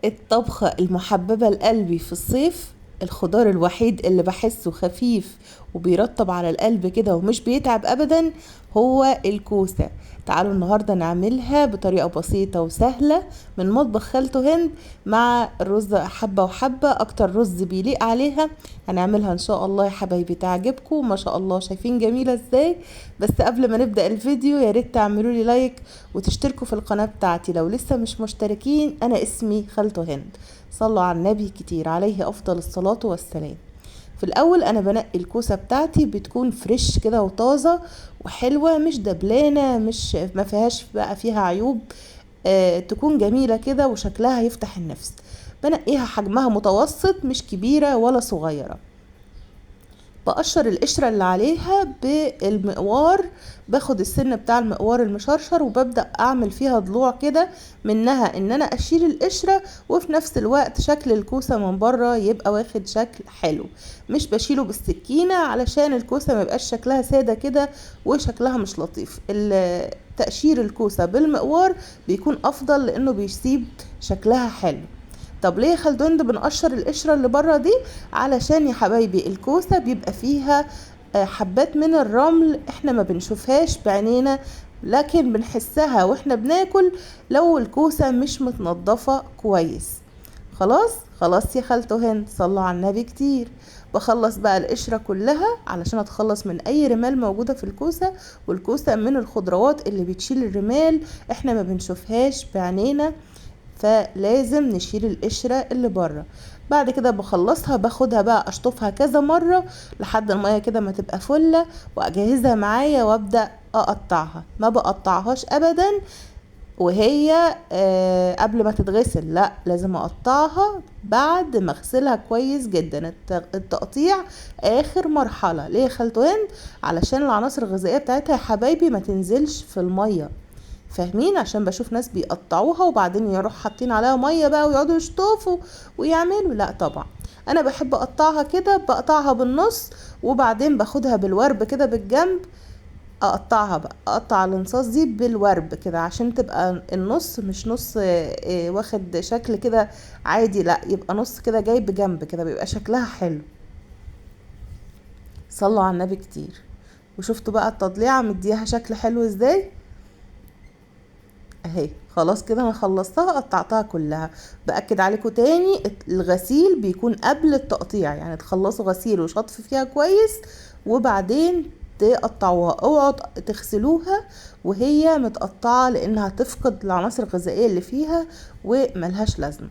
الطبخة المحببة لقلبي في الصيف، الخضار الوحيد اللي بحسه خفيف وبيرطب على القلب كده ومش بيتعب ابدا هو الكوسة. تعالوا النهاردة نعملها بطريقة بسيطة وسهلة من مطبخ خالته هند مع الرز حبة وحبة، اكتر رز بيليق عليها. هنعملها ان شاء الله يا حبايبي تعجبكم، ما شاء الله شايفين جميلة ازاي. بس قبل ما نبدأ الفيديو يا ريت تعملوا لي لايك وتشتركوا في القناة بتاعتي لو لسه مش مشتركين. انا اسمي خالته هند، صلوا على النبي كتير عليه افضل الصلاة والسلام. في الاول انا بنقي الكوسة بتاعتي، بتكون فريش كده وطازة وحلوة، مش دبلانة، مش ما فيهاش بقى فيها عيوب. تكون جميلة كده وشكلها يفتح النفس. بنقيها حجمها متوسط، مش كبيرة ولا صغيرة. بقشر القشرة اللي عليها بالمقوار، باخد السن بتاع المقوار المشرشر وببدأ اعمل فيها ضلوع كده، منها ان انا اشيل القشرة وفي نفس الوقت شكل الكوسة من بره يبقى واخد شكل حلو. مش بشيله بالسكينة علشان الكوسة ما يبقاش شكلها سادة كده وشكلها مش لطيف. تقشير الكوسة بالمقوار بيكون افضل لانه بيسيب شكلها حلو. طب ليه يا خالدوند بنقشر القشرة اللي بره دي؟ علشان يا حبايبي الكوسة بيبقى فيها حبات من الرمل احنا ما بنشوفهاش بعينينا، لكن بنحسها واحنا بناكل لو الكوسة مش متنضفة كويس. خلاص خلاص يا خالته هند، صلوا على النبي كتير. بخلص بقى القشرة كلها علشان اتخلص من اي رمال موجودة في الكوسة، والكوسة من الخضروات اللي بتشيل الرمال احنا ما بنشوفهاش بعينينا، فلازم نشيل القشرة اللي بره. بعد كده بخلصها، باخدها بقى اشطفها كذا مرة لحد المية كده ما تبقى فلة واجهزها معايا وابدأ اقطعها. ما بقطعهاش ابدا وهي قبل ما تتغسل، لا لازم اقطعها بعد ما اغسلها كويس جدا. التقطيع اخر مرحلة. ليه يا خالته هند؟ علشان العناصر الغذائية بتاعتها يا حبايبي ما تنزلش في المية، فاهمين؟ عشان بشوف ناس بيقطعوها وبعدين يروح حاطين عليها ميه بقى ويقعدوا يشطفوا ويعملوا، لا طبعا. انا بحب اقطعها كده، بقطعها بالنص وبعدين باخدها بالورب كده بالجنب. اقطعها بقى، اقطع الانصاص دي بالورب كده عشان تبقى النص مش نص واخد شكل كده عادي، لا يبقى نص كده جاي بجنب كده، بيبقى شكلها حلو. صلوا على النبي كتير. وشفتوا بقى التضليعة مديها شكل حلو ازاي اهي. خلاص كده انا خلصتها، قطعتها كلها. باكد عليكم تاني، الغسيل بيكون قبل التقطيع، يعني تخلصوا غسيل وشطف فيها كويس وبعدين تقطعوها. اوعوا تغسلوها وهي متقطعه لانها تفقد العناصر الغذائيه اللي فيها وملهاش لازمه.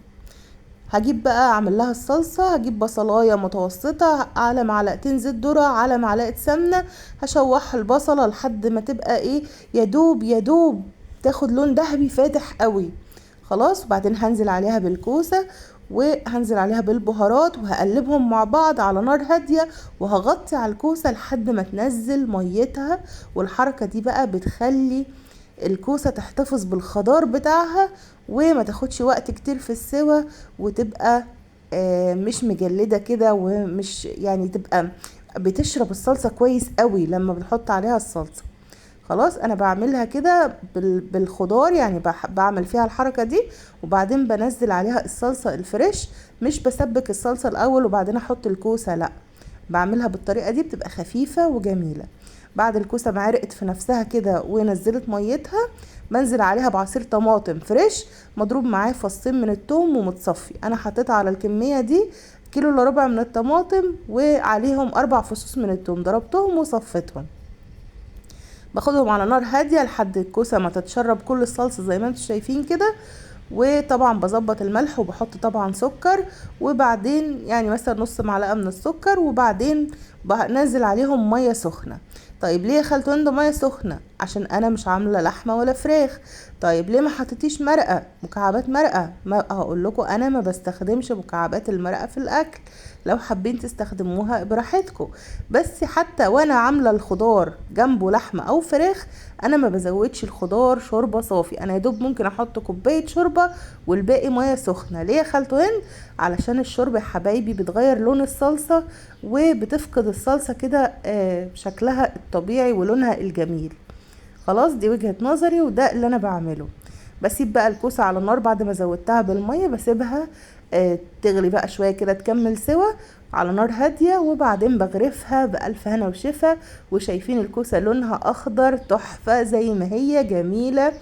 هجيب بقى اعمل لها الصلصه. هجيب بصلايه متوسطه على معلقتين زيت ذره على معلقه سمنه، هشوح البصله لحد ما تبقى ايه، يدوب يدوب تاخد لون ذهبي فاتح قوي. خلاص، وبعدين هنزل عليها بالكوسه وهنزل عليها بالبهارات وهقلبهم مع بعض على نار هاديه، وهغطي على الكوسه لحد ما تنزل ميتها. والحركه دي بقى بتخلي الكوسة تحتفظ بالخضار بتاعها وما تاخدش وقت كتير في السوا، وتبقى مش مجلدة كده، ومش يعني تبقى بتشرب الصلصة كويس قوي لما بنحط عليها الصلصة. خلاص انا بعملها كده بالخضار، يعني بعمل فيها الحركة دي وبعدين بنزل عليها الصلصة الفريش. مش بسبك الصلصة الاول وبعدين احط الكوسة، لا بعملها بالطريقة دي، بتبقى خفيفة وجميلة. بعد الكوسة ما عرقت في نفسها كده ونزلت ميتها، بنزل عليها بعصير طماطم فريش مضروب معاه فصين من التوم ومتصفي. انا حطيت على الكمية دي كيلو الا ربع من الطماطم وعليهم 4 فصوص من التوم، ضربتهم وصفتهم. باخدهم على نار هادية لحد الكوسة ما تتشرب كل الصلصة زي ما انتم شايفين كده. وطبعا بظبط الملح وبحط طبعا سكر، وبعدين يعني مثلا نص معلقة من السكر، وبعدين بنزل عليهم مية سخنة. طيب ليه يا خالته هند مية سخنة؟ عشان انا مش عاملة لحمة ولا فراخ. طيب ليه ما حطيتيش مرقة، مكعبات مرقة؟ ما هقول لكم انا ما بستخدمش مكعبات المرقة في الاكل، لو حابين تستخدموها براحتكم. بس حتى وانا عاملة الخضار جنبه لحمة او فراخ، انا ما بزودش الخضار شوربة صافي، انا يدوب ممكن احط كوباية شوربة والباقي مية سخنة. ليه يا خالته هند؟ علشان الشوربة يا حبايبي بتغير لون الصلصة وبتفقد الصلصة كده شكلها الطبيعي ولونها الجميل. خلاص دي وجهة نظري وده اللي انا بعمله. بسيب بقى الكوسة على النار بعد ما زودتها بالمية، بسيبها تغلي بقى شوية كده تكمل سوا على نار هادية، وبعدين بغرفها بألف هنا وشفا. وشايفين الكوسة لونها اخضر تحفة زي ما هي جميلة،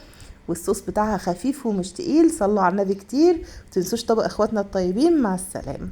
والصوص بتاعها خفيف ومش تقيل. صلوا على النبي كتير، متنسوش طبق اخواتنا الطيبين. مع السلامة.